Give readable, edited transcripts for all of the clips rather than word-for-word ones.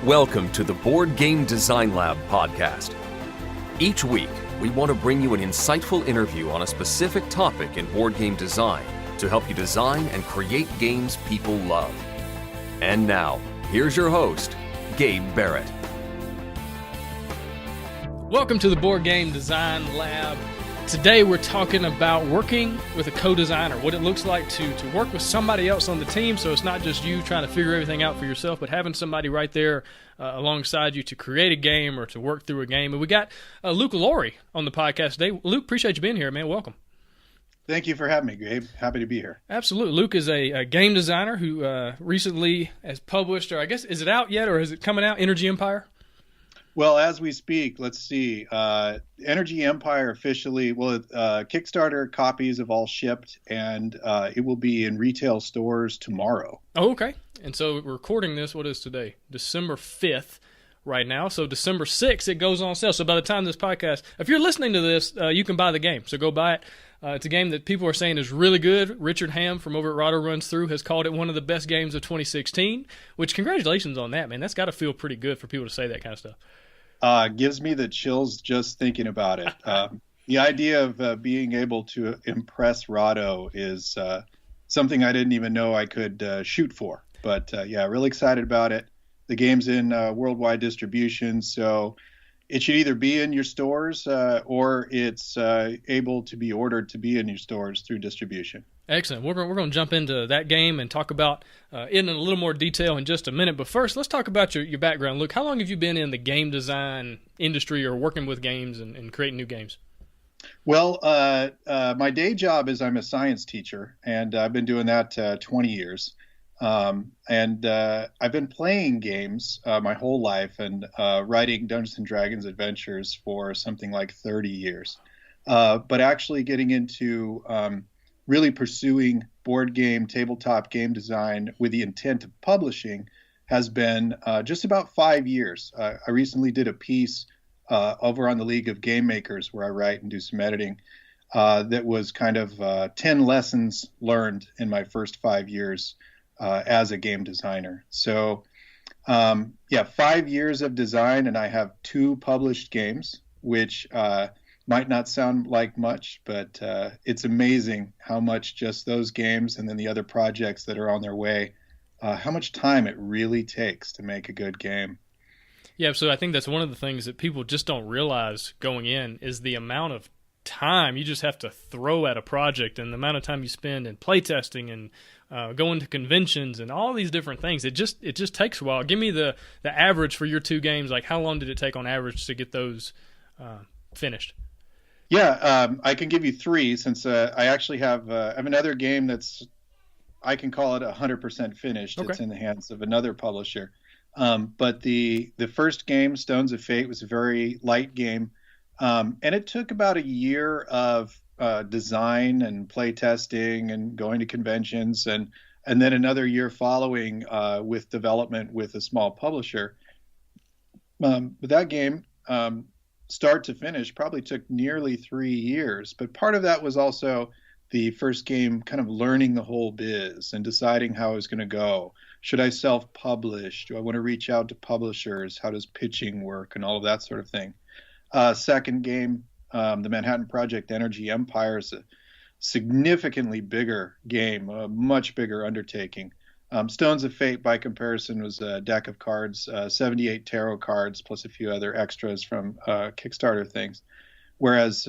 Welcome to the Board Game Design Lab podcast. Each week, we want to bring you an insightful interview on a specific topic in board game design to help you design and create games people love. And now, here's your host, Gabe Barrett. Welcome to the Board Game Design Lab. Today we're talking about working with a co-designer, what it looks like to work with somebody else on the team, so it's not just you trying to figure everything out for yourself, but having somebody right there alongside you to create a game or to work through a game. And we got Luke Laurie on the podcast today. Luke, appreciate you being here, man. Welcome. Thank you for having me, Gabe. Happy to be here. Absolutely. Luke is a game designer who recently has published, or I guess, is it out yet or is it coming out, Energy Empire? Well, as we speak, let's see. Energy Empire officially, Kickstarter copies have all shipped, and it will be in retail stores tomorrow. Oh, okay. And so we're recording this, what is today? December 5th right now. So December 6th, it goes on sale. So by the time this podcast, if you're listening to this, you can buy the game. So go buy it. It's a game that people are saying is really good. Richard Ham from over at Rotto Runs Through has called it one of the best games of 2016, which congratulations on that, man. That's got to feel pretty good for people to say that kind of stuff. Gives me the chills just thinking about it. The idea of being able to impress Rotto is something I didn't even know I could shoot for. But yeah, really excited about it. The game's in worldwide distribution, so it should either be in your stores or it's able to be ordered to be in your stores through distribution. Excellent. We're going to jump into that game and talk about it in a little more detail in just a minute. But first, let's talk about your background. Luke, how long have you been in the game design industry or working with games and creating new games? Well, my day job is I'm a science teacher, and I've been doing that 20 years. And I've been playing games my whole life and writing Dungeons & Dragons adventures for something like 30 years. But actually getting into really pursuing board game, tabletop game design with the intent of publishing has been just about 5 years. I recently did a piece over on the League of Game Makers where I write and do some editing that was kind of 10 lessons learned in my first 5 years as a game designer. So 5 years of design, and I have 2 published games, which might not sound like much, but it's amazing how much just those games and then the other projects that are on their way, how much time it really takes to make a good game. Yeah, so I think that's one of the things that people just don't realize going in is the amount of time you just have to throw at a project and the amount of time you spend in playtesting and going to conventions and all these different things. It just takes a while. Give me the average for your 2 games. Like, how long did it take on average to get those finished? Yeah, I can give you 3 since I actually have another game that's, I can call it 100% finished. Okay. It's in the hands of another publisher. But the first game, Stones of Fate, was a very light game. And it took about a year of design and play testing and going to conventions and then another year following with development with a small publisher. But that game, start to finish, probably took nearly 3 years. But part of that was also the first game kind of learning the whole biz and deciding how it was going to go. Should I self-publish? Do I want to reach out to publishers? How does pitching work and all of that sort of thing? Second game, the Manhattan Project Energy Empire, is a significantly bigger game, a much bigger undertaking. Stones of Fate, by comparison, was a deck of cards, 78 tarot cards, plus a few other extras from Kickstarter things. Whereas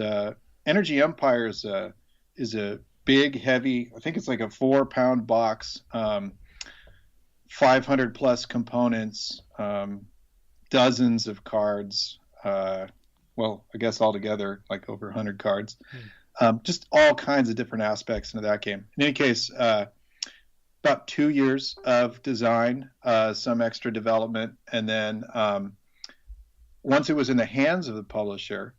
Energy Empire is a big, heavy, I think it's like a 4-pound box, 500 plus components, dozens of cards. Well, I guess altogether, like over 100 cards. Just all kinds of different aspects into that game. In any case, about 2 years of design, some extra development, and then once it was in the hands of the publisher,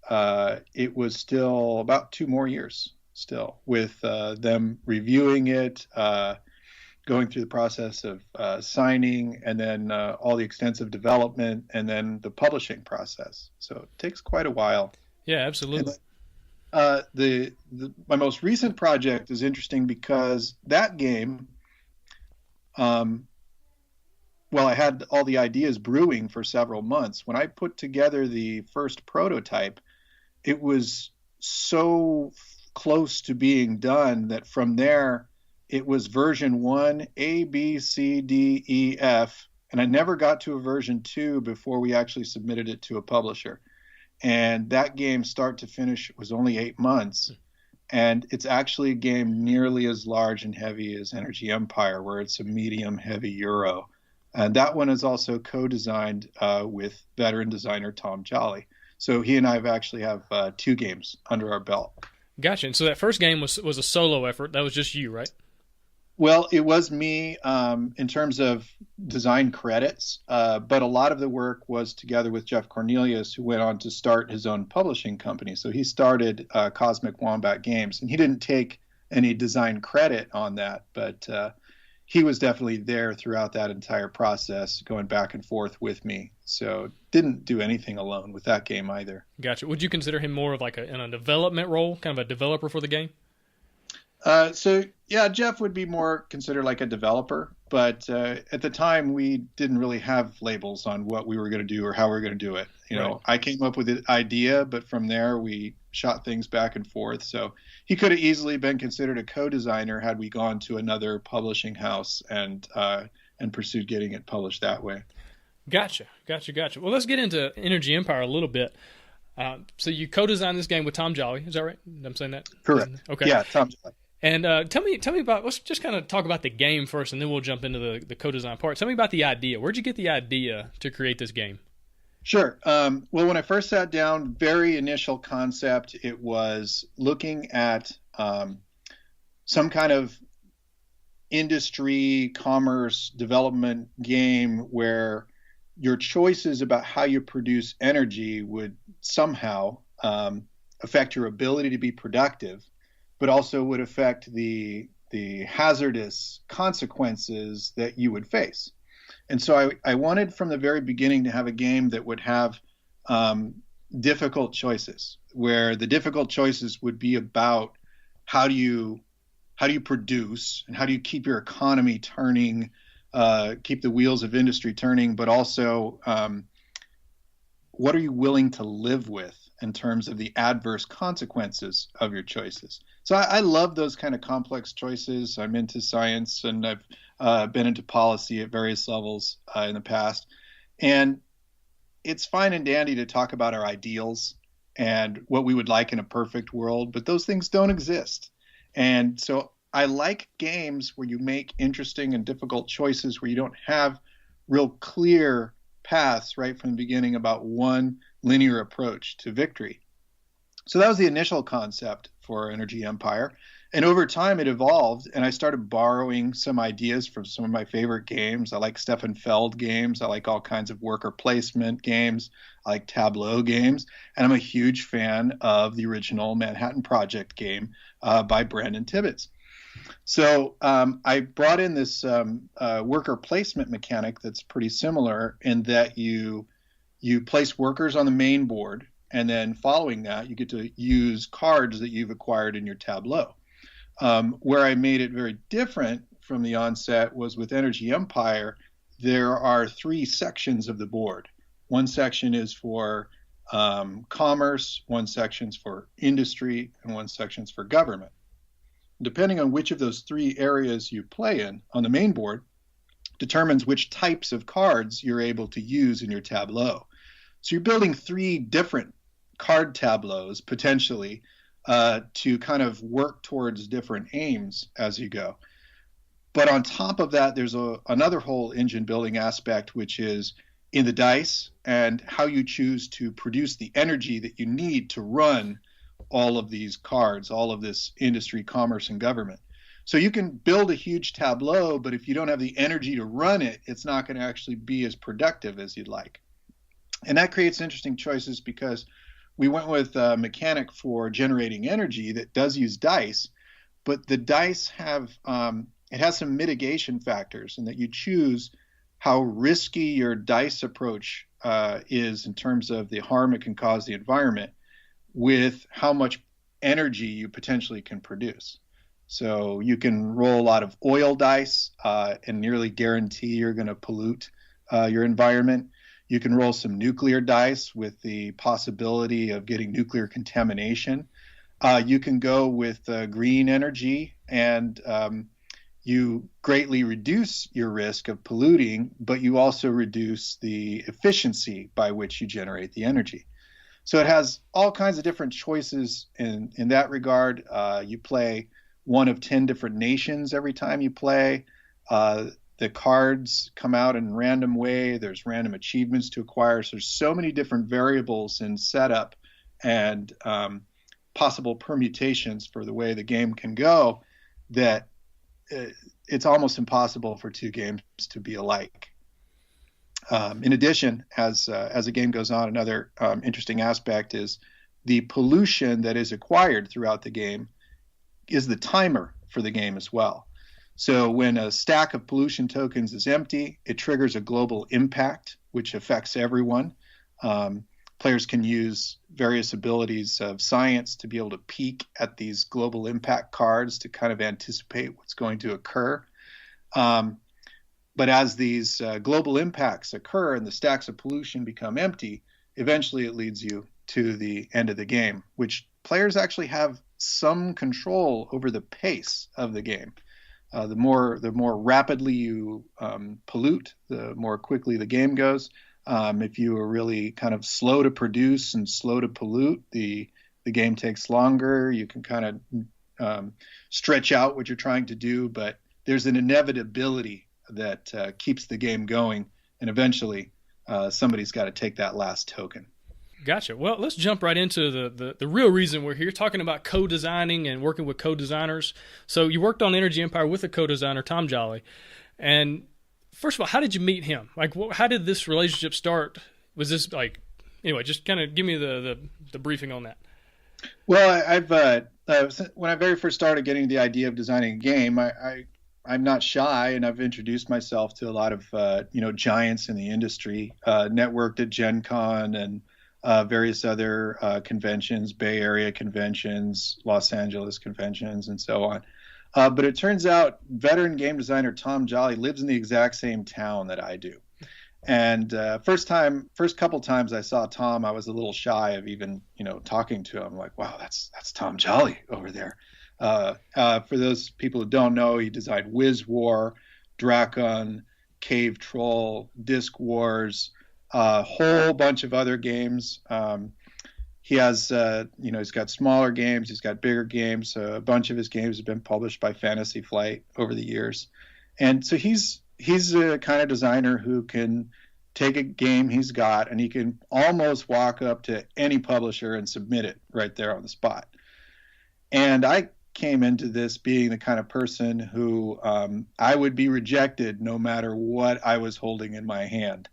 it was still about 2 more years still with them reviewing it, going through the process of signing, and then all the extensive development, and then the publishing process. So it takes quite a while. Yeah, absolutely. My most recent project is interesting because that game well, I had all the ideas brewing for several months. When I put together the first prototype, it was so close to being done that from there, it was version 1, A, B, C, D, E, F, and I never got to a version 2 before we actually submitted it to a publisher. And that game, start to finish, was only 8 months. And it's actually a game nearly as large and heavy as Energy Empire, where it's a medium heavy Euro. And that one is also co-designed with veteran designer Tom Jolly. So he and I actually have 2 games under our belt. Gotcha. And so that first game was a solo effort. That was just you, right? Well, it was me in terms of design credits, but a lot of the work was together with Jeff Cornelius, who went on to start his own publishing company. So he started Cosmic Wombat Games, and he didn't take any design credit on that, but he was definitely there throughout that entire process, going back and forth with me. So didn't do anything alone with that game either. Gotcha. Would you consider him more of like in a development role, kind of a developer for the game? So yeah, Jeff would be more considered like a developer, but at the time we didn't really have labels on what we were going to do or how we were going to do it. You know, I came up with the idea, but from there we shot things back and forth. So he could have easily been considered a co-designer had we gone to another publishing house and pursued getting it published that way. Gotcha. Well, let's get into Energy Empire a little bit. So you co-designed this game with Tom Jolly, is that right? I'm saying that? Correct. Okay. Yeah, Tom Jolly. And tell me about, let's just kind of talk about the game first, and then we'll jump into the co-design part. Tell me about the idea. Where'd you get the idea to create this game? Sure. Well, when I first sat down, very initial concept, it was looking at some kind of industry, commerce, development game where your choices about how you produce energy would somehow affect your ability to be productive, but also would affect the hazardous consequences that you would face. And so I wanted from the very beginning to have a game that would have difficult choices, where the difficult choices would be about how do you produce and how do you keep your economy turning, keep the wheels of industry turning, but also what are you willing to live with in terms of the adverse consequences of your choices. So I love those kind of complex choices. I'm into science, and I've been into policy at various levels in the past. And it's fine and dandy to talk about our ideals and what we would like in a perfect world, but those things don't exist. And so I like games where you make interesting and difficult choices, where you don't have real clear paths right from the beginning about one linear approach to victory. So that was the initial concept for Energy Empire. And over time it evolved, and I started borrowing some ideas from some of my favorite games. I like Stefan Feld games. I like all kinds of worker placement games. I like Tableau games. And I'm a huge fan of the original Manhattan Project game by Brandon Tibbetts. So I brought in this worker placement mechanic that's pretty similar in that you place workers on the main board, and then following that, you get to use cards that you've acquired in your Tableau. Where I made it very different from the onset was with Energy Empire, there are 3 sections of the board. One section is for commerce, one section's for industry, and one section's for government. Depending on which of those 3 areas you play in on the main board determines which types of cards you're able to use in your Tableau. So you're building 3 different card tableaus potentially to kind of work towards different aims as you go. But on top of that, there's another whole engine building aspect, which is in the dice and how you choose to produce the energy that you need to run all of these cards, all of this industry, commerce, and government. So you can build a huge tableau, but if you don't have the energy to run it, it's not going to actually be as productive as you'd like. And that creates interesting choices because we went with a mechanic for generating energy that does use dice, but the dice have it has some mitigation factors in that you choose how risky your dice approach is in terms of the harm it can cause the environment with how much energy you potentially can produce. So you can roll a lot of oil dice and nearly guarantee you're going to pollute your environment. You can roll some nuclear dice with the possibility of getting nuclear contamination. You can go with green energy, and you greatly reduce your risk of polluting, but you also reduce the efficiency by which you generate the energy. So it has all kinds of different choices in that regard. You play one of 10 different nations every time you play. The cards come out in a random way. There's random achievements to acquire. So there's so many different variables in setup and possible permutations for the way the game can go that it's almost impossible for two games to be alike. In addition, as the game goes on, another interesting aspect is the pollution that is acquired throughout the game is the timer for the game as well. So when a stack of pollution tokens is empty, it triggers a global impact, which affects everyone. Players can use various abilities of science to be able to peek at these global impact cards to kind of anticipate what's going to occur. But as these global impacts occur and the stacks of pollution become empty, eventually it leads you to the end of the game, which players actually have some control over the pace of the game. The more rapidly you pollute, the more quickly the game goes. If you are really kind of slow to produce and slow to pollute, the game takes longer. You can kind of stretch out what you're trying to do, but there's an inevitability that keeps the game going, and eventually somebody's got to take that last token. Gotcha. Well, let's jump right into the real reason we're here, talking about co-designing and working with co-designers. So you worked on Energy Empire with a co-designer, Tom Jolly. And first of all, how did you meet him? Like, how did this relationship start? Was this like, anyway, just kind of give me the briefing on that. Well, I've when I very first started getting the idea of designing a game, I'm not shy, and I've introduced myself to a lot of giants in the industry, networked at Gen Con and various other conventions, Bay Area conventions, Los Angeles conventions, and so on. But it turns out veteran game designer Tom Jolly lives in the exact same town that I do. And first couple times I saw Tom, I was a little shy of even, talking to him. Like, wow, that's Tom Jolly over there. For those people who don't know, he designed Wiz War, Drakon, Cave Troll, Disc Wars, a whole bunch of other games. He has, he's got smaller games, he's got bigger games. A bunch of his games have been published by Fantasy Flight over the years. And so he's a kind of designer who can take a game he's got and he can almost walk up to any publisher and submit it right there on the spot. And I came into this being the kind of person who I would be rejected no matter what I was holding in my hand.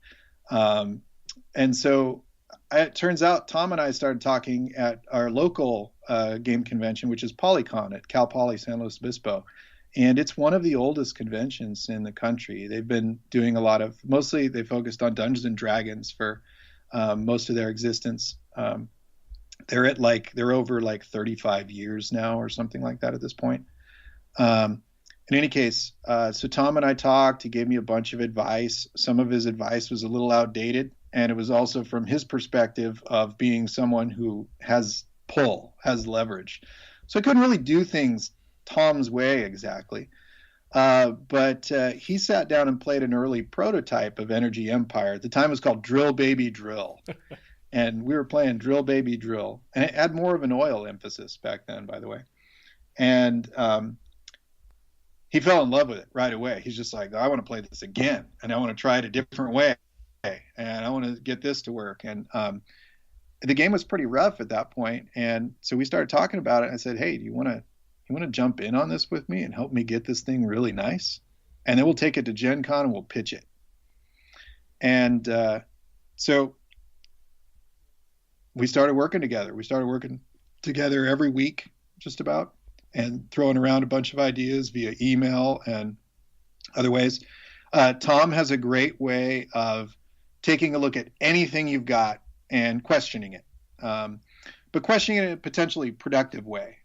And so it turns out Tom and I started talking at our local game convention, which is PolyCon at Cal Poly San Luis Obispo. And it's one of the oldest conventions in the country. They've been doing mostly they focused on Dungeons and Dragons for most of their existence. They're over 35 years now or something like that at this point. In any case, so Tom and I talked. He gave me a bunch of advice. Some of his advice was a little outdated, and it was also from his perspective of being someone who has leverage. So I couldn't really do things Tom's way exactly. But he sat down and played an early prototype of Energy Empire. At the time, it was called Drill Baby Drill. And we were playing Drill Baby Drill. And it had more of an oil emphasis back then, by the way. And he fell in love with it right away. He's just like, I want to play this again. And I want to try it a different way. And I want to get this to work. And the game was pretty rough at that point. And so we started talking about it. I said, hey, do you want to jump in on this with me and help me get this thing really nice? And then we'll take it to Gen Con and we'll pitch it. And so we started working together. We started working together every week, just about, and throwing around a bunch of ideas via email and other ways. Tom has a great way of taking a look at anything you've got and questioning it, but questioning it in a potentially productive way.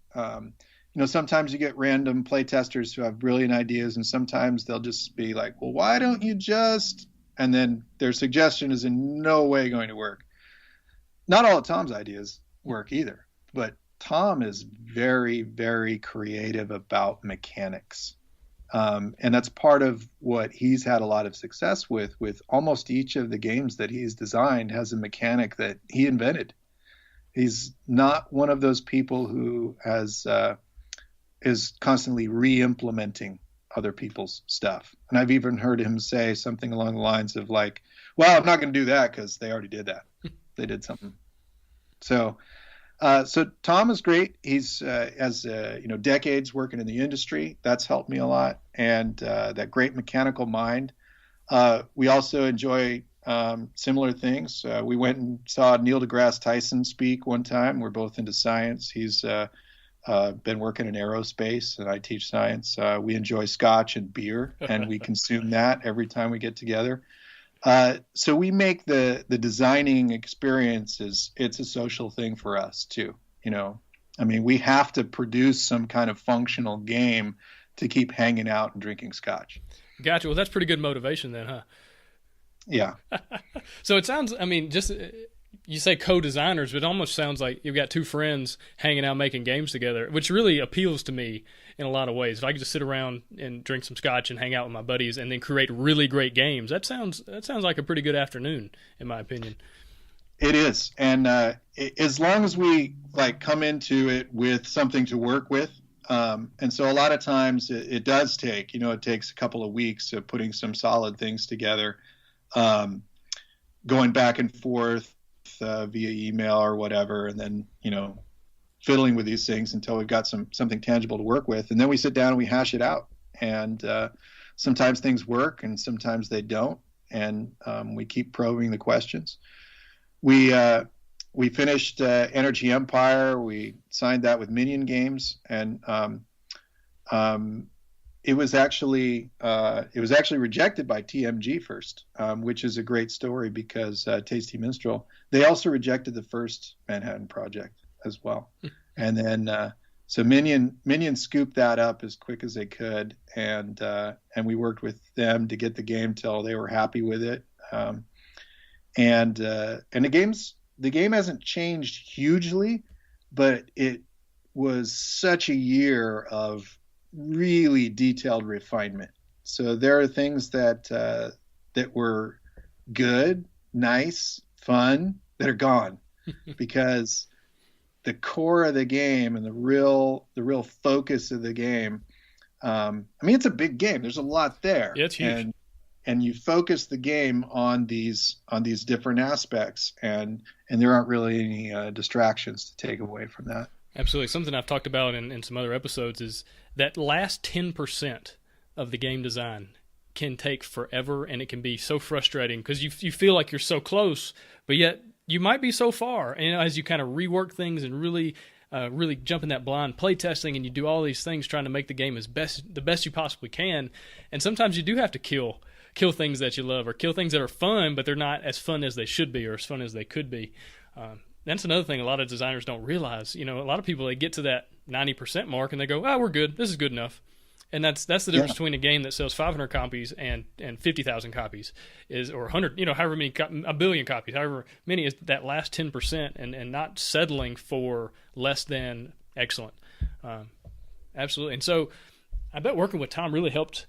Sometimes you get random play testers who have brilliant ideas, and sometimes they'll just be like, well, why don't you just and then their suggestion is in no way going to work. Not all of Tom's ideas work either, but Tom is very, very creative about mechanics. And that's part of what he's had a lot of success with almost each of the games that he's designed has a mechanic that he invented. He's not one of those people who is constantly re-implementing other people's stuff. And I've even heard him say something along the lines of like, well, I'm not going to do that because they already did that. They did something. So Tom is great. He's has decades working in the industry. That's helped me a lot, and that great mechanical mind. We also enjoy similar things. We went and saw Neil deGrasse Tyson speak one time. We're both into science. He's been working in aerospace, and I teach science. We enjoy scotch and beer, and we consume that every time we get together. So we make the designing experience it's a social thing for us too. I mean, we have to produce some kind of functional game to keep hanging out and drinking scotch. Gotcha. Well, that's pretty good motivation then, huh? Yeah. So it sounds, I mean, just you say co-designers, but it almost sounds like you've got two friends hanging out making games together, which really appeals to me in a lot of ways. If I could just sit around and drink some scotch and hang out with my buddies and then create really great games, that sounds like a pretty good afternoon, in my opinion. It is. And as long as we come into it with something to work with, and so a lot of times it does take, it takes a couple of weeks of putting some solid things together, going back and forth via email or whatever, and then, fiddling with these things until we've got something tangible to work with. And then we sit down and we hash it out. And sometimes things work and sometimes they don't. And we keep probing the questions. We finished Energy Empire. We signed that with Minion Games, and it was actually rejected by TMG first, which is a great story because Tasty Minstrel, they also rejected the first Manhattan Project as well. And then so Minion scooped that up as quick as they could, and we worked with them to get the game till they were happy with it. And the game hasn't changed hugely, but it was such a year of really detailed refinement. So there are things that were good, nice, fun that are gone because the core of the game and the real focus of the game. I mean, it's a big game. There's a lot there. Yeah, it's huge. And you focus the game on these different aspects, and there aren't really any distractions to take away from that. Absolutely. Something I've talked about in some other episodes is that last 10% of the game design can take forever, and it can be so frustrating because you feel like you're so close, but yet you might be so far. And as you kind of rework things and really jump in that blind play testing, and you do all these things trying to make the game the best you possibly can, and sometimes you do have to kill things that you love or kill things that are fun, but they're not as fun as they should be or as fun as they could be. That's another thing a lot of designers don't realize. A lot of people, they get to that 90% mark and they go, we're good. This is good enough. And that's the difference between a game that sells 500 copies and 50,000 copies or 100, however many, a billion copies, however many is that last 10% and not settling for less than excellent. Absolutely. And so I bet working with Tom really helped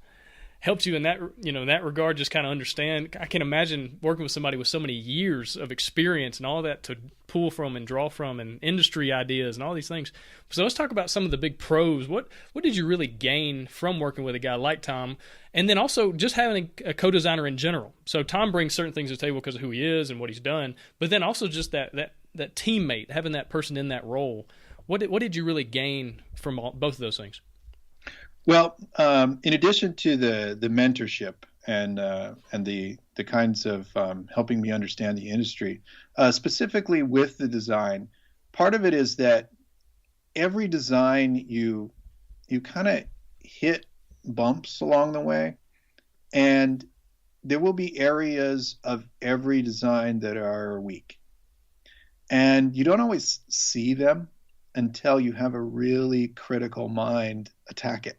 you in that, that regard, just kind of understand. I can imagine working with somebody with so many years of experience and all that to pull from and draw from and industry ideas and all these things. So let's talk about some of the big pros. What did you really gain from working with a guy like Tom? And then also just having a co-designer in general. So Tom brings certain things to the table because of who he is and what he's done, but then also just that teammate, having that person in that role. What did you really gain from both of those things? Well, in addition to the mentorship and the kinds of helping me understand the industry, specifically with the design, part of it is that every design you kind of hit bumps along the way, and there will be areas of every design that are weak, and you don't always see them until you have a really critical mind attack it.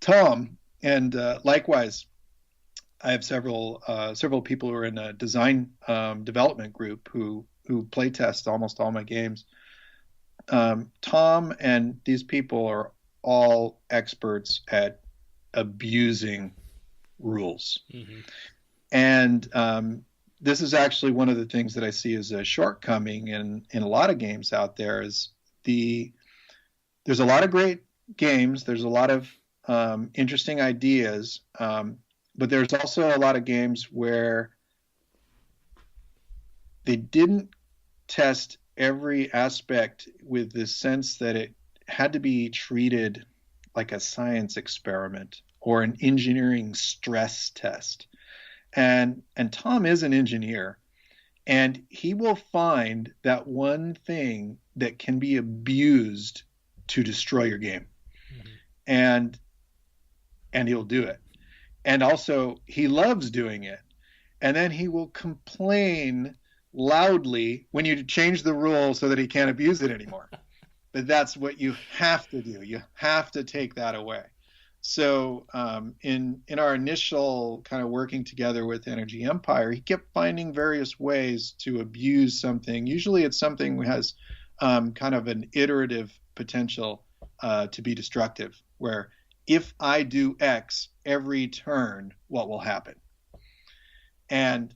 Tom, and likewise, I have several people who are in a design development group who play test almost all my games. Tom and these people are all experts at abusing rules. Mm-hmm. And this is actually one of the things that I see as a shortcoming in a lot of games out there is there's a lot of great games. There's a lot of interesting ideas. But there's also a lot of games where they didn't test every aspect with the sense that it had to be treated like a science experiment or an engineering stress test. And Tom is an engineer, and he will find that one thing that can be abused to destroy your game. Mm-hmm. And he'll do it. And also, he loves doing it. And then he will complain loudly when you change the rule so that he can't abuse it anymore. But that's what you have to do. You have to take that away. So in our initial kind of working together with Energy Empire, he kept finding various ways to abuse something. Usually it's something that has kind of an iterative potential to be destructive, where if I do X every turn, what will happen? And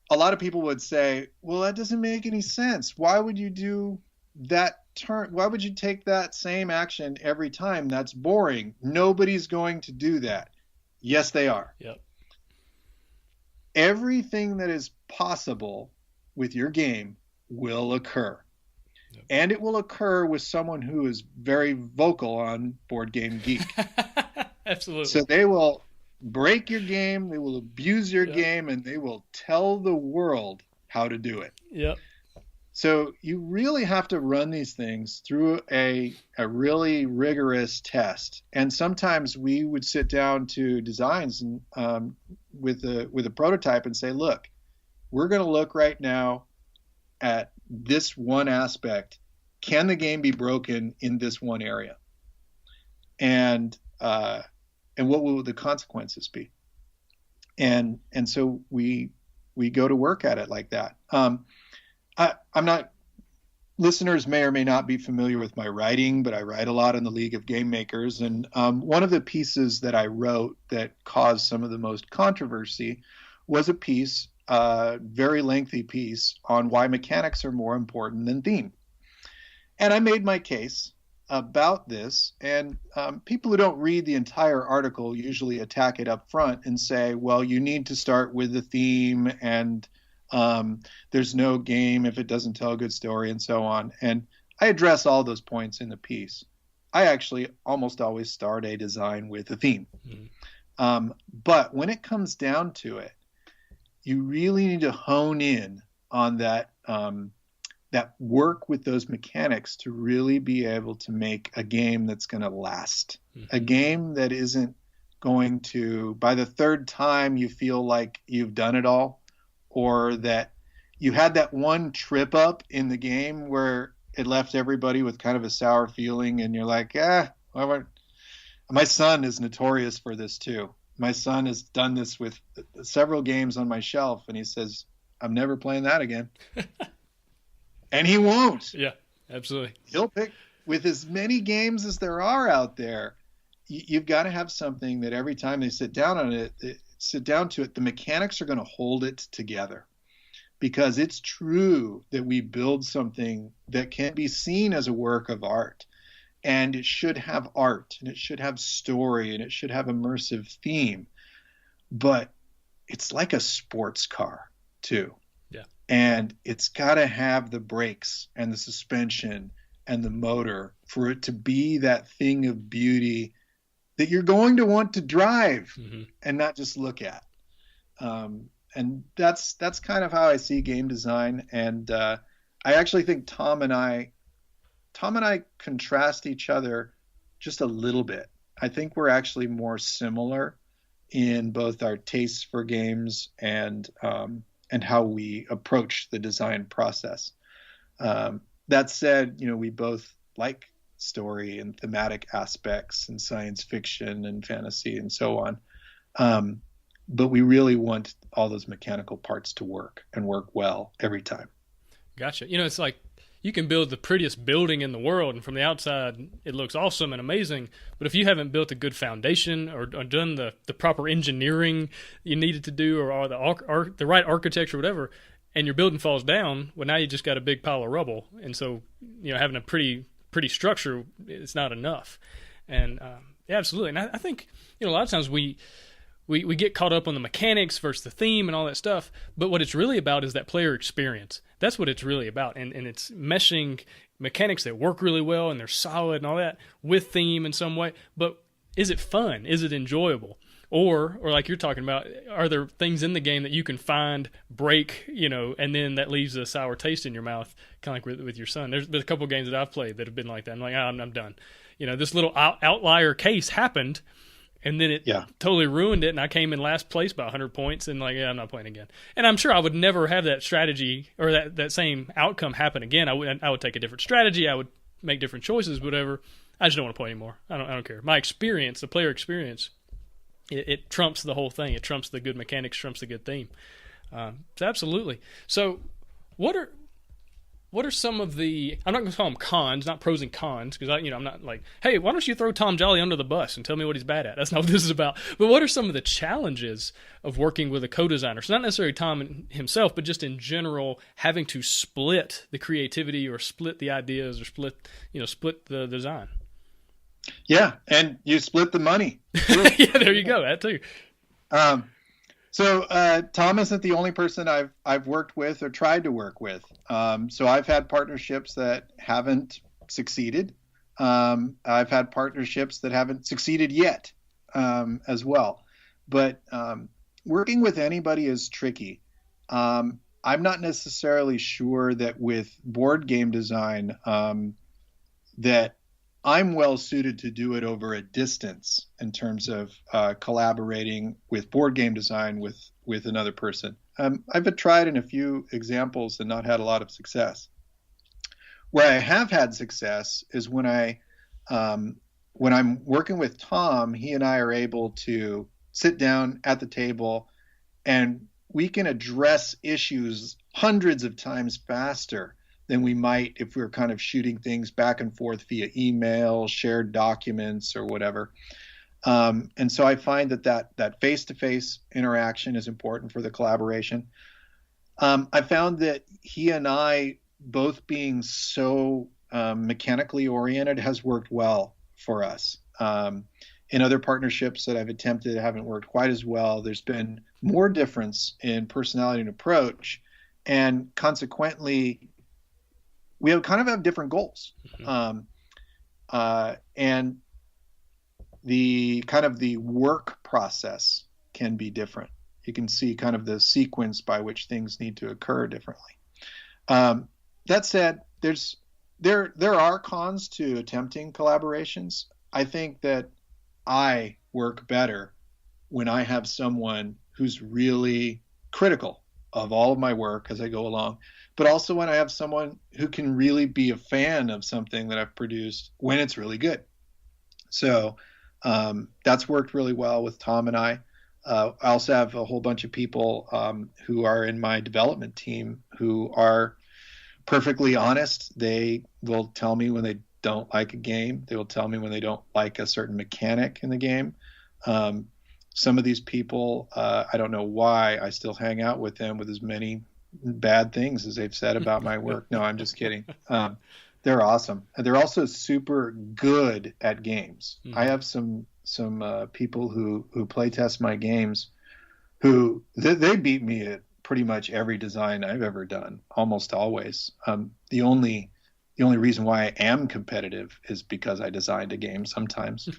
a lot of people would say, well, that doesn't make any sense. Why would you do that turn? Why would you take that same action every time? That's boring. Nobody's going to do that. Yes, they are. Yep. Everything that is possible with your game will occur. Yep. And it will occur with someone who is very vocal on Board Game Geek. Absolutely. So they will break your game, they will abuse your game, and they will tell the world how to do it. Yep. So you really have to run these things through a really rigorous test. And sometimes we would sit down to designs and with a prototype and say, look, we're going to look right now at this one aspect. Can the game be broken in this one area? And what will the consequences be? And so we go to work at it like that. I'm not, listeners may or may not be familiar with my writing, but I write a lot in the League of Game Makers. And one of the pieces that I wrote that caused some of the most controversy was a piece, very lengthy piece, on why mechanics are more important than theme. And I made my case about this, and people who don't read the entire article usually attack it up front and say, well, you need to start with the theme, and there's no game if it doesn't tell a good story, and so on. And I address all those points in the piece. I actually almost always start a design with a theme. Mm-hmm. But when it comes down to it, you really need to hone in on that work with those mechanics to really be able to make a game that's going to last. Mm-hmm. A game that isn't going to, by the third time, you feel like you've done it all, or that you had that one trip up in the game where it left everybody with kind of a sour feeling, and you're like, well, my son is notorious for this too. My son has done this with several games on my shelf, and he says, I'm never playing that again. And he won't. Yeah, absolutely. He'll pick, with as many games as there are out there, you've got to have something that every time they sit down to it, the mechanics are going to hold it together. Because it's true that we build something that can be seen as a work of art. And it should have art, and it should have story, and it should have immersive theme. But it's like a sports car, too. Yeah. And it's got to have the brakes and the suspension and the motor for it to be that thing of beauty that you're going to want to drive and not just look at. And that's kind of how I see game design. And I actually think Tom and I contrast each other just a little bit. I think we're actually more similar in both our tastes for games and how we approach the design process. That said, we both like story and thematic aspects and science fiction and fantasy and so on. but we really want all those mechanical parts to work and work well every time. Gotcha. It's like you can build the prettiest building in the world, and from the outside it looks awesome and amazing, but if you haven't built a good foundation or done the proper engineering you needed to do, or the right architecture or whatever, and your building falls down, well, now you just got a big pile of rubble. And so having a pretty structure, it's not enough. And yeah, absolutely. And I think a lot of times we get caught up on the mechanics versus the theme and all that stuff, but what it's really about is that player experience. That's what it's really about, and it's meshing mechanics that work really well and they're solid and all that with theme in some way. But is it fun? Is it enjoyable? Or like you're talking about, are there things in the game that you can find, break, and then that leaves a sour taste in your mouth, kind of like with your son? There's been a couple of games that I've played that have been like that. I'm like, I'm done. This little outlier case happened, and then it totally ruined it, and I came in last place by 100 points, and I'm not playing again. And I'm sure I would never have that strategy or that same outcome happen again. I would take a different strategy. I would make different choices, whatever. I just don't want to play anymore. I don't care. My experience, the player experience, it trumps the whole thing. It trumps the good mechanics, trumps the good theme. So absolutely. So what are some of the, I'm not going to call them cons, not pros and cons, because I'm not like, hey, why don't you throw Tom Jolly under the bus and tell me what he's bad at? That's not what this is about. But what are some of the challenges of working with a co-designer? So not necessarily Tom himself, but just in general, having to split the creativity or split the ideas or split the design. Yeah, and you split the money. Yeah, there you go. That too. So Tom isn't the only person I've worked with or tried to work with. So I've had partnerships that haven't succeeded. I've had partnerships that haven't succeeded yet as well. But working with anybody is tricky. I'm not necessarily sure that with board game design that I'm well suited to do it over a distance in terms of collaborating with board game design with another person. I've tried in a few examples and not had a lot of success. Where I have had success is when I'm working with Tom, he and I are able to sit down at the table and we can address issues hundreds of times faster than we might if we were kind of shooting things back and forth via email, shared documents, or whatever. And so I find that face-to-face interaction is important for the collaboration. I found that he and I both being so mechanically oriented has worked well for us. In other partnerships that I've attempted haven't worked quite as well. There's been more difference in personality and approach, and consequently, we have different goals. Mm-hmm. And the work process can be different. You can see kind of the sequence by which things need to occur differently. That said, there are cons to attempting collaborations. I think that I work better when I have someone who's really critical of all of my work as I go along, but also when I have someone who can really be a fan of something that I've produced when it's really good. So that's worked really well with Tom and I. I also have a whole bunch of people who are in my development team who are perfectly honest. They will tell me when they don't like a game. They will tell me when they don't like a certain mechanic in the game. Some of these people, I don't know why I still hang out with them with as many bad things as they've said about my work. No, I'm just kidding. They're awesome. They're also super good at games. Mm-hmm. I have some people who play test my games who they beat me at pretty much every design I've ever done, almost always. The only reason why I am competitive is because I designed a game sometimes.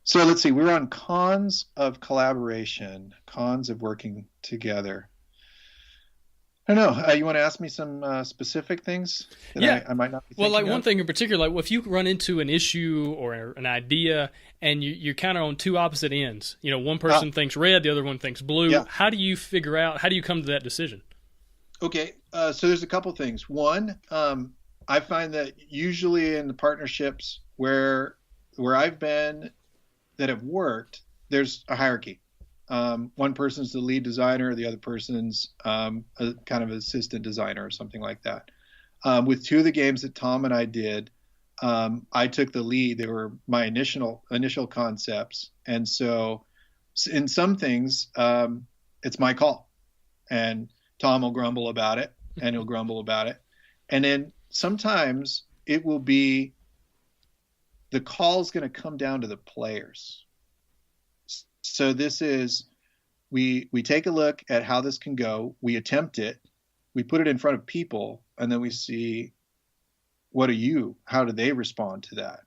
So let's see, we're on cons of collaboration, cons of working together. I don't know. You want to ask me some specific things that I might not be thinking of? One thing in particular, like if you run into an issue or an idea and you're kind of on two opposite ends, one person thinks red, the other one thinks blue. Yeah. How do you come to that decision? Okay. So there's a couple things. One, I find that usually in the partnerships where I've been that have worked, there's a hierarchy. One person's the lead designer, the other person's a kind of assistant designer or something like that. With two of the games that Tom and I did, I took the lead. They were my initial concepts, and so in some things, it's my call, and Tom will grumble about it, and he'll grumble about it, and then sometimes it will be the call's going to come down to the players. So this is, we take a look at how this can go, we attempt it, we put it in front of people, and then we see, how do they respond to that?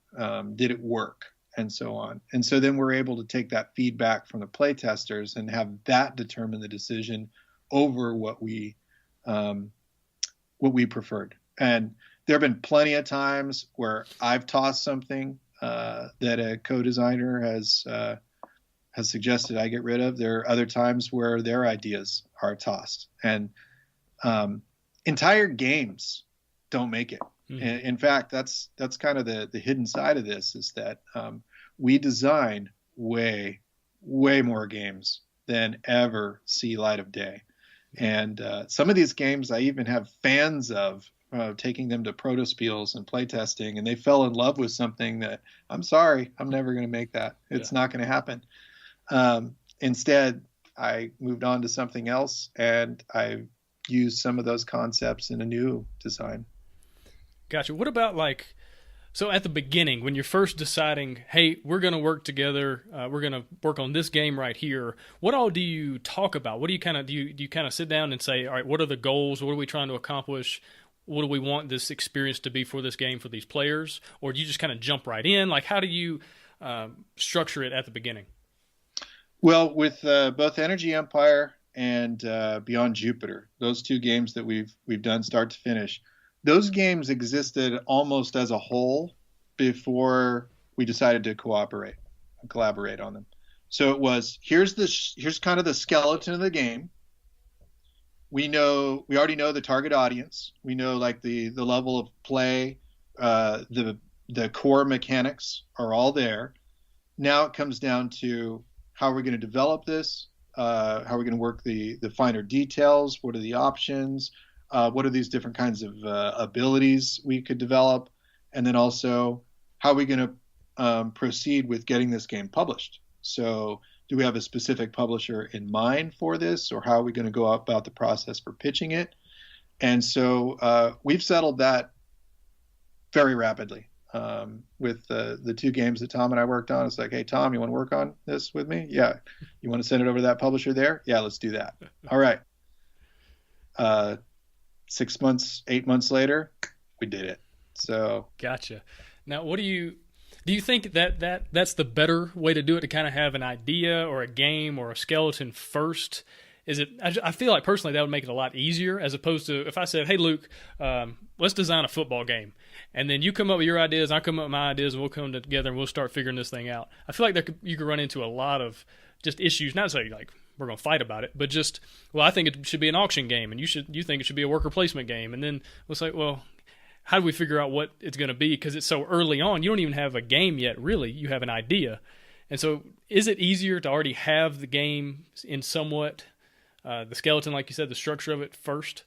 Did it work? And so on. And so then we're able to take that feedback from the play testers and have that determine the decision over what we preferred. And there have been plenty of times where I've tossed something that a co-designer has suggested I get rid of. There are other times where their ideas are tossed, and entire games don't make it. Mm-hmm. In fact, that's kind of the hidden side of this, is that we design way more games than ever see light of day. And some of these games I even have fans of, taking them to protospiels and playtesting, and they fell in love with something that, I'm sorry, I'm never going to make that. It's not going to happen. Instead, I moved on to something else, and I used some of those concepts in a new design. Gotcha. What about, like, so at the beginning, when you're first deciding, hey, we're going to work together, we're going to work on this game right here, what all do you talk about? What do you kind of, do you kind of sit down and say, all right, what are the goals? What are we trying to accomplish? What do we want this experience to be for this game, for these players? Or do you just kind of jump right in? Like, how do you structure it at the beginning? Well, with both Energy Empire and Beyond Jupiter, those two games that we've done start to finish, those games existed almost as a whole before we decided to cooperate and collaborate on them. So it was, here's kind of the skeleton of the game. We already know the target audience. We know, like, the level of play, the core mechanics are all there. Now it comes down to, how are we going to develop this? How are we going to work the finer details? What are the options? What are these different kinds of abilities we could develop? And then also, how are we going to proceed with getting this game published? So do we have a specific publisher in mind for this, or how are we going to go about the process for pitching it? And so we've settled that very rapidly. With the two games that Tom and I worked on, it's like, hey, Tom, you want to work on this with me? Yeah. You want to send it over to that publisher there? Yeah, let's do that. All right. 6 months, 8 months later, we did it. So gotcha. Now, what do you think that's the better way to do it, to kind of have an idea or a game or a skeleton first? Is it? I feel like personally that would make it a lot easier, as opposed to if I said, hey, Luke, let's design a football game. And then you come up with your ideas, I come up with my ideas, and we'll come together and we'll start figuring this thing out. I feel like you could run into a lot of just issues, not necessarily like we're going to fight about it, but just, well, I think it should be an auction game, and you think it should be a worker placement game. And then we'll say, well, how do we figure out what it's going to be? Because it's so early on. You don't even have a game yet, really. You have an idea. And so is it easier to already have the game in somewhat the skeleton, like you said, the structure of it first?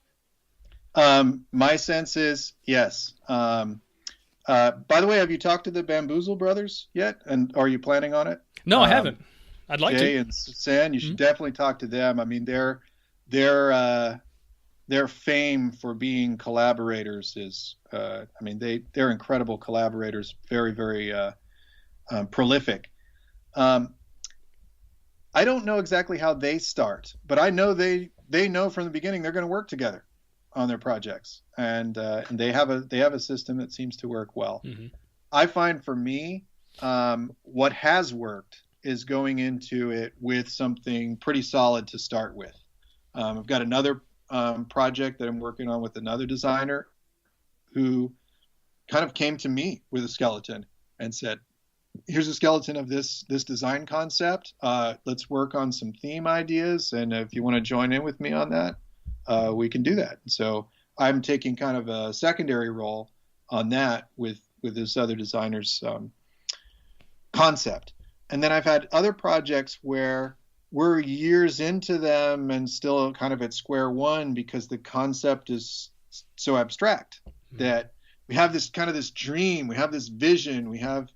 My sense is yes. By the way, have you talked to the Bamboozle brothers yet? And are you planning on it? No, I haven't. I'd like Jay to. And Sen, you should definitely talk to them. I mean, their fame for being collaborators is, they're incredible collaborators, very, very prolific. I don't know exactly how they start, but I know they know from the beginning they're going to work together on their projects, and they have a system that seems to work well. Mm-hmm. I find for me, what has worked is going into it with something pretty solid to start with. I've got another project that I'm working on with another designer who kind of came to me with a skeleton and said, here's a skeleton of this design concept. Let's work on some theme ideas. And if you want to join in with me on that, we can do that. So I'm taking kind of a secondary role on that with this other designer's concept. And then I've had other projects where we're years into them and still kind of at square one because the concept is so abstract that we have this kind of this dream, we have this vision, we have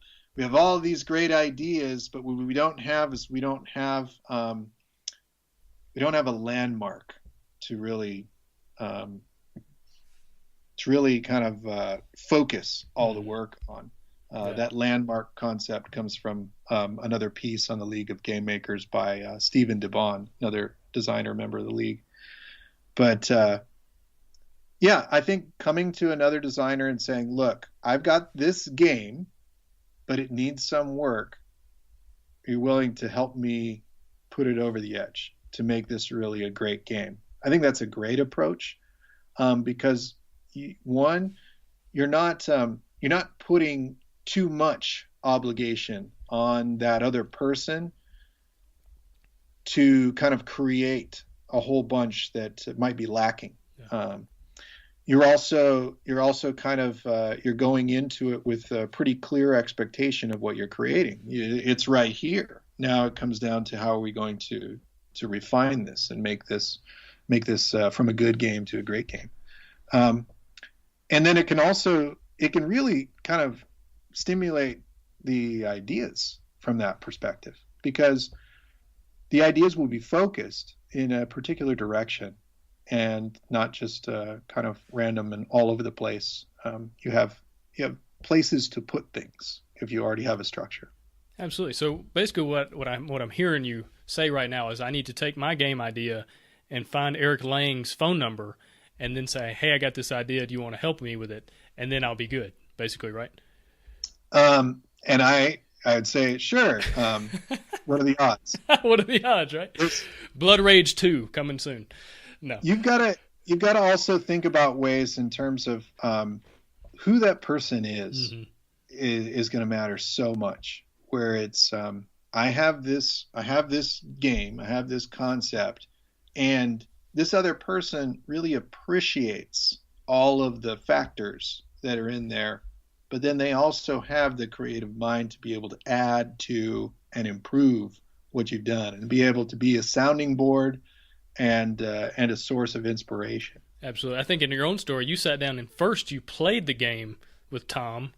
all these great ideas, but what we don't have is we don't have a landmark to really kind of focus all the work on. That landmark concept comes from another piece on the League of Game Makers by Stephen DeBon, another designer member of the league. But I think coming to another designer and saying, look, I've got this game, but it needs some work. Are you willing to help me put it over the edge to make this really a great game? I think that's a great approach because you're not putting too much obligation on that other person to kind of create a whole bunch that might be lacking. Yeah. You're also kind of you're going into it with a pretty clear expectation of what you're creating. It's right here. Now it comes down to how are we going to refine this and make this from a good game to a great game. And then it can really kind of stimulate the ideas from that perspective, because the ideas will be focused in a particular direction and not just kind of random and all over the place. You have places to put things if you already have a structure. Absolutely. So basically what I'm hearing you say right now is I need to take my game idea and find Eric Lang's phone number and then say, hey, I got this idea. Do you want to help me with it? And then I'll be good, basically, right? And I would say, sure. What are the odds? What are the odds, right? Blood Rage 2 coming soon. No. You've got to also think about ways in terms of who that person is going to matter so much. Where it's I have this game, I have this concept, and this other person really appreciates all of the factors that are in there, but then they also have the creative mind to be able to add to and improve what you've done and be able to be a sounding board and a source of inspiration. Absolutely. I think in your own story, you sat down and first you played the game with Tom,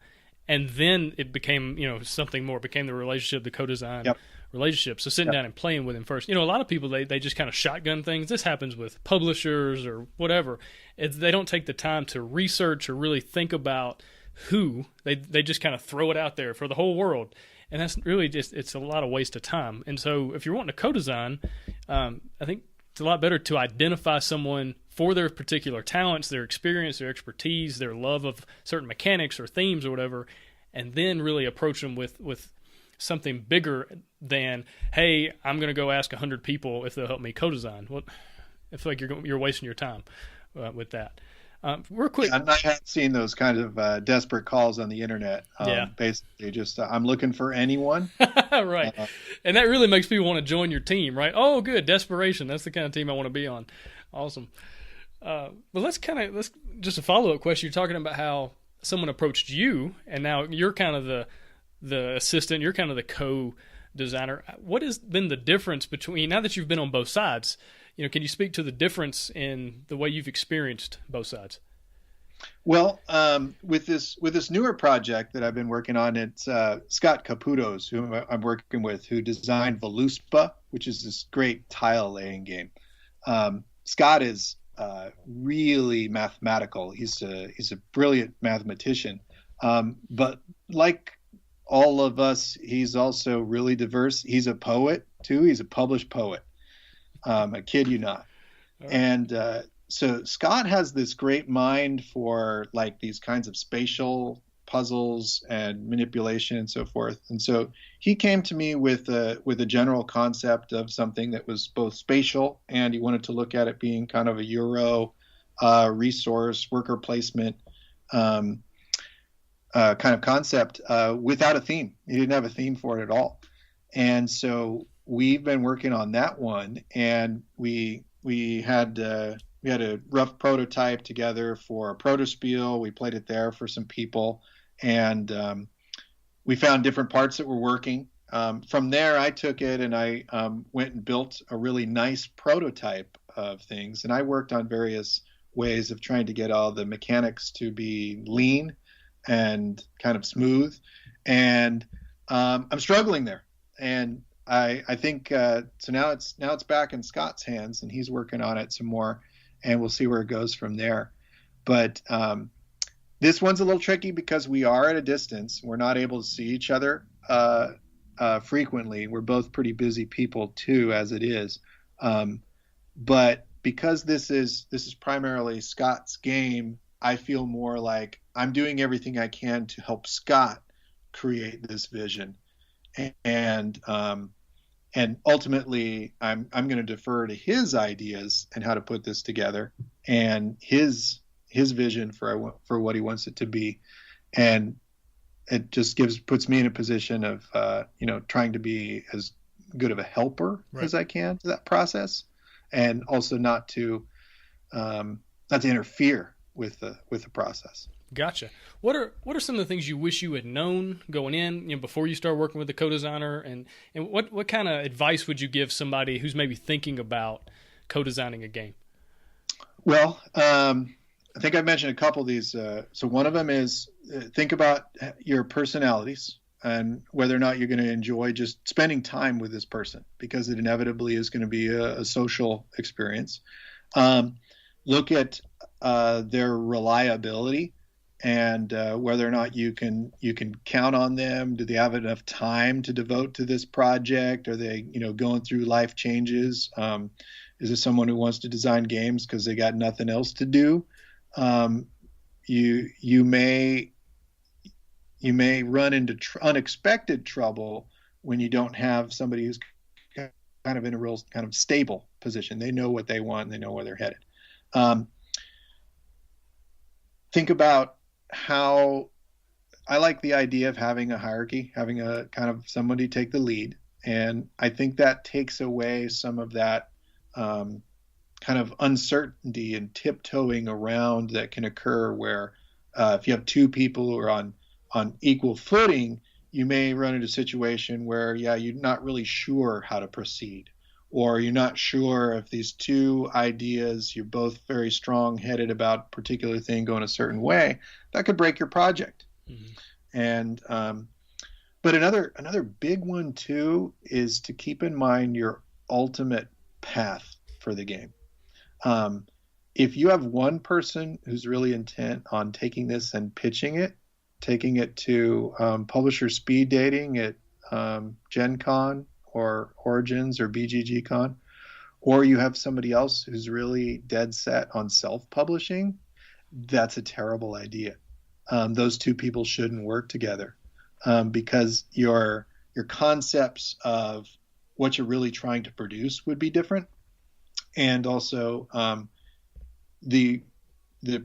and then it became, something more. It became the relationship, the co-design relationship. So sitting down and playing with him first. A lot of people, they just kind of shotgun things. This happens with publishers or whatever. They don't take the time to research or really think about who. They just kind of throw it out there for the whole world. And that's really it's a lot of waste of time. And so if you're wanting to co-design, I think it's a lot better to identify someone for their particular talents, their experience, their expertise, their love of certain mechanics or themes or whatever, and then really approach them with something bigger than, hey, I'm going to go ask 100 people if they'll help me co-design. Well, I feel like you're wasting your time with that. Real quick. I have seen those kind of desperate calls on the internet. Basically, just I'm looking for anyone. Right. And that really makes people want to join your team, right? Oh, good. Desperation. That's the kind of team I want to be on. Awesome. But let's just a follow-up question. You're talking about how someone approached you, and now you're kind of the assistant. You're kind of the co-designer. What has been the difference between, now that you've been on both sides, can you speak to the difference in the way you've experienced both sides? Well, with this newer project that I've been working on, it's Scott Caputo's, who I'm working with, who designed Voluspa, which is this great tile laying game. Scott is really mathematical. He's a brilliant mathematician, but like all of us, he's also really diverse. He's a poet too. He's a published poet. I kid you not. Right. And so Scott has this great mind for like these kinds of spatial puzzles and manipulation and so forth. And so he came to me with a general concept of something that was both spatial, and he wanted to look at it being kind of a Euro resource worker placement kind of concept without a theme. He didn't have a theme for it at all. And so we've been working on that one, and we had a rough prototype together for a protospiel. We played it there for some people, and we found different parts that were working. From there, I took it and I went and built a really nice prototype of things. And I worked on various ways of trying to get all the mechanics to be lean and kind of smooth. And I'm struggling there. And I think so now it's back in Scott's hands, and he's working on it some more, and we'll see where it goes from there. But this one's a little tricky because we are at a distance. We're not able to see each other frequently. We're both pretty busy people too, as it is. But because this is primarily Scott's game, I feel more like I'm doing everything I can to help Scott create this vision, and ultimately I'm going to defer to his ideas and how to put this together, and his vision for what he wants it to be. And it just puts me in a position of trying to be as good of a helper as I can to that process, and also not to interfere with the process. Gotcha. What are some of the things you wish you had known going in, before you start working with the co-designer, and what kind of advice would you give somebody who's maybe thinking about co-designing a game? Well, I think I mentioned a couple of these. So one of them is think about your personalities and whether or not you're going to enjoy just spending time with this person, because it inevitably is going to be a social experience. Look at their reliability and whether or not you can count on them. Do they have enough time to devote to this project? Are they going through life changes? Is this someone who wants to design games because they got nothing else to do? You may run into unexpected trouble when you don't have somebody who's kind of in a real kind of stable position. They know what they want and they know where they're headed. Think about how I like the idea of having a hierarchy, having a kind of somebody take the lead. And I think that takes away some of that kind of uncertainty and tiptoeing around that can occur where if you have two people who are on equal footing, you may run into a situation where, you're not really sure how to proceed, or you're not sure if these two ideas, you're both very strong-headed about a particular thing going a certain way, that could break your project. Mm-hmm. And but another big one too is to keep in mind your ultimate path for the game. If you have one person who's really intent on taking this and pitching it, taking it to publisher speed dating at Gen Con or Origins or BGG Con, or you have somebody else who's really dead set on self-publishing, that's a terrible idea. Those two people shouldn't work together because your concepts of what you're really trying to produce would be different. And also the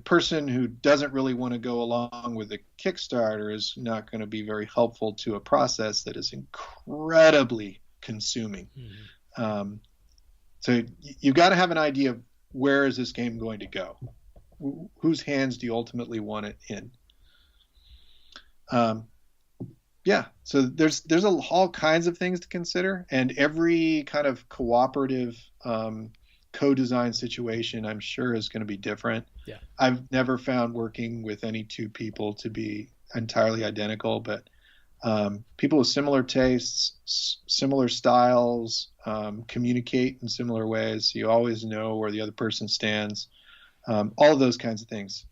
person who doesn't really want to go along with the Kickstarter is not going to be very helpful to a process that is incredibly consuming. Mm-hmm. So you've got to have an idea of where is this game going to go? Whose hands do you ultimately want it in? So there's all kinds of things to consider, and every kind of cooperative co-design situation, I'm sure, is going to be different. Yeah. I've never found working with any two people to be entirely identical, but people with similar tastes, similar styles, communicate in similar ways. So you always know where the other person stands. All of those kinds of things,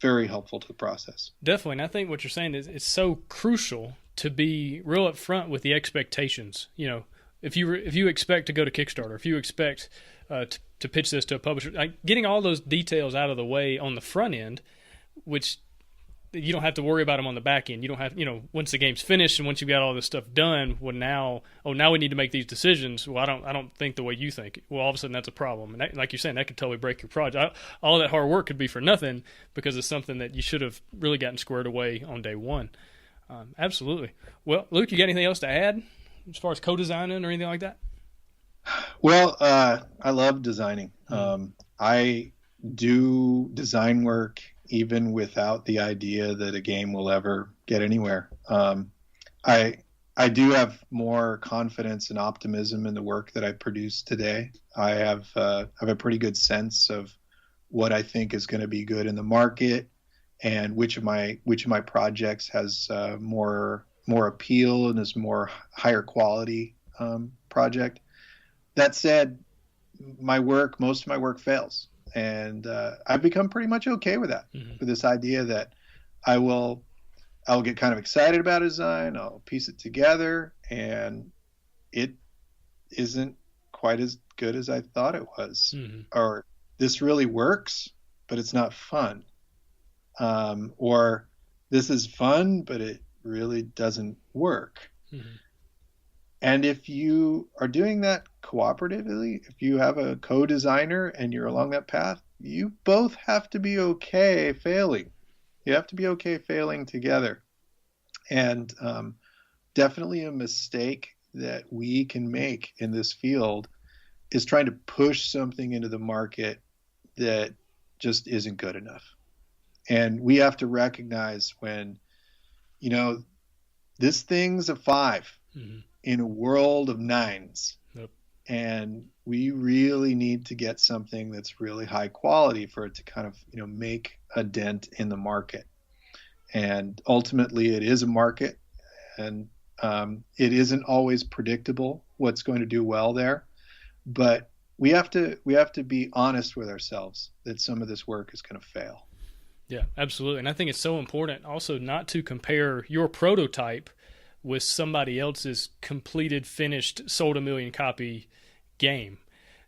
very helpful to the process. Definitely. And I think what you're saying is it's so crucial to be real upfront with the expectations. If you expect to go to Kickstarter, if you expect to pitch this to a publisher, getting all those details out of the way on the front end, which you don't have to worry about them on the back end. You don't have, once the game's finished and once you've got all this stuff done, now we need to make these decisions. Well, I don't think the way you think. Well, all of a sudden that's a problem. And that, like you're saying, that could totally break your project. All that hard work could be for nothing because it's something that you should have really gotten squared away on day one. Absolutely. Well, Luke, you got anything else to add as far as co-designing or anything like that? Well, I love designing. I do design work even without the idea that a game will ever get anywhere. I I do have more confidence and optimism in the work that I produce today. I have a pretty good sense of what I think is going to be good in the market, and which of my projects has more appeal and is more higher quality project. That said, most of my work fails, and I've become pretty much okay with that. Mm-hmm. With this idea that I'll get kind of excited about a design, I'll piece it together, and it isn't quite as good as I thought it was. Mm-hmm. Or this really works, but it's not fun. Or this is fun, but it really doesn't work. Mm-hmm. And if you are doing that cooperatively, if you have a co-designer and you're along that path, you both have to be okay failing. You have to be okay failing together. And definitely a mistake that we can make in this field is trying to push something into the market that just isn't good enough. And we have to recognize when, this thing's a 5 mm-hmm. in a world of 9s. Yep. And we really need to get something that's really high quality for it to kind of, make a dent in the market. And ultimately it is a market, and it isn't always predictable what's going to do well there, but we have to be honest with ourselves that some of this work is going to fail. Yeah, absolutely. And I think it's so important also not to compare your prototype with somebody else's completed, finished, sold 1 million copy game.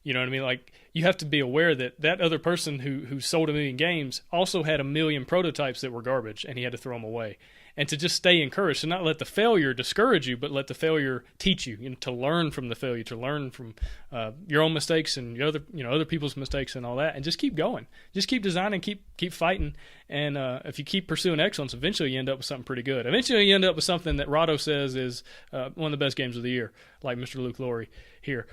You know what I mean? Like, you have to be aware that other person who sold 1 million games also had 1 million prototypes that were garbage, and he had to throw them away. And to just stay encouraged, to not let the failure discourage you, but let the failure teach you, to learn from the failure, to learn from your own mistakes and other people's mistakes and all that, and just keep going. Just keep designing, keep fighting, and if you keep pursuing excellence, eventually you end up with something pretty good. Eventually you end up with something that Rado says is one of the best games of the year, like Mr. Luke Laurie here.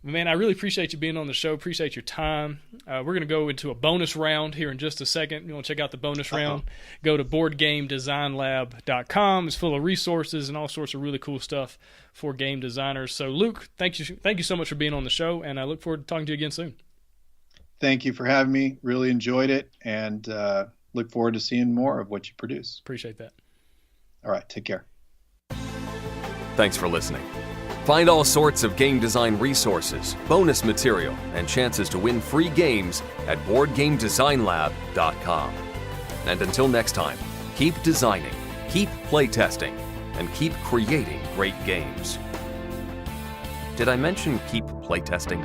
Man, I really appreciate you being on the show. Appreciate your time. We're going to go into a bonus round here in just a second. You want to check out the bonus round? Go to boardgamedesignlab.com. It's full of resources and all sorts of really cool stuff for game designers. So, Luke, thank you so much for being on the show, and I look forward to talking to you again soon. Thank you for having me. Really enjoyed it, and look forward to seeing more of what you produce. Appreciate that. All right, take care. Thanks for listening. Find all sorts of game design resources, bonus material, and chances to win free games at BoardGameDesignLab.com. And until next time, keep designing, keep playtesting, and keep creating great games. Did I mention keep playtesting?